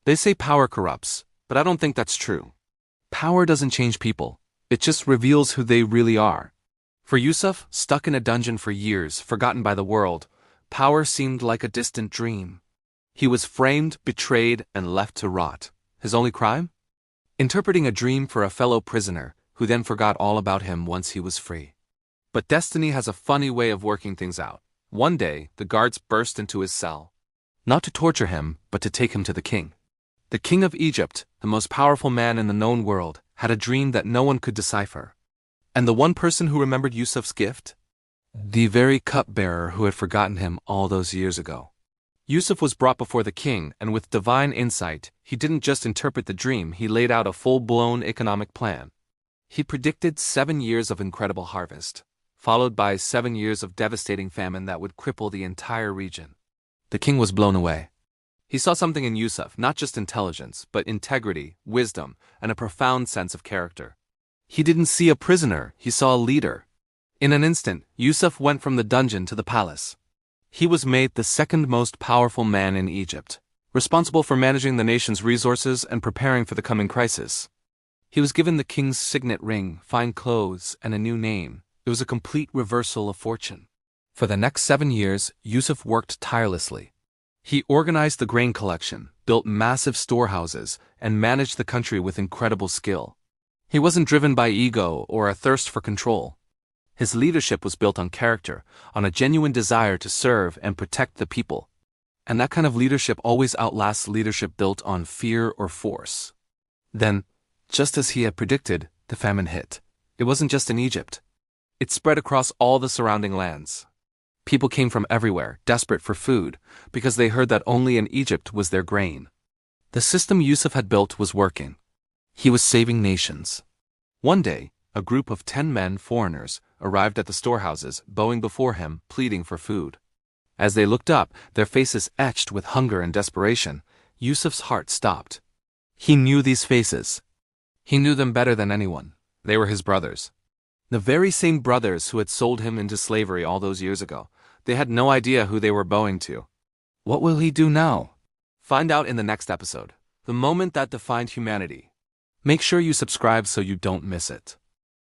They say power corrupts, but I don't think that's true. Power doesn't change people, it just reveals who they really are. For Yusuf, stuck in a dungeon for years, forgotten by the world, power seemed like a distant dream. He was framed, betrayed, and left to rot. His only crime? Interpreting a dream for a fellow prisoner, who then forgot all about him once he was free. But destiny has a funny way of working things out. One day, the guards burst into his cell. Not to torture him, but to take him to the king. The king of Egypt, the most powerful man in the known world, had a dream that no one could decipher. And the one person who remembered Yusuf's gift? The very cupbearer who had forgotten him all those years ago. Yusuf was brought before the king, and with divine insight, he didn't just interpret the dream, he laid out a full-blown economic plan. He predicted 7 years of incredible harvest, followed by 7 years of devastating famine that would cripple the entire region. The king was blown away. He saw something in Yusuf, not just intelligence, but integrity, wisdom, and a profound sense of character. He didn't see a prisoner, he saw a leader. In an instant, Yusuf went from the dungeon to the palace. He was made the second most powerful man in Egypt, responsible for managing the nation's resources and preparing for the coming crisis. He was given the king's signet ring, fine clothes, and a new name. It was a complete reversal of fortune. For the next 7 years, Yusuf worked tirelessly. He organized the grain collection, built massive storehouses, and managed the country with incredible skill. He wasn't driven by ego or a thirst for control. His leadership was built on character, on a genuine desire to serve and protect the people. And that kind of leadership always outlasts leadership built on fear or force. Then, just as he had predicted, the famine hit. It wasn't just in Egypt. It spread across all the surrounding lands. People came from everywhere, desperate for food, because they heard that only in Egypt was there grain. The system Yusuf had built was working. He was saving nations. One day, a group of 10 men, foreigners, arrived at the storehouses, bowing before him, pleading for food. As they looked up, their faces etched with hunger and desperation, Yusuf's heart stopped. He knew these faces. He knew them better than anyone. They were his brothers. The very same brothers who had sold him into slavery all those years ago. They had no idea who they were bowing to. What will he do now? Find out in the next episode. The moment that defined humanity. Make sure you subscribe so you don't miss it.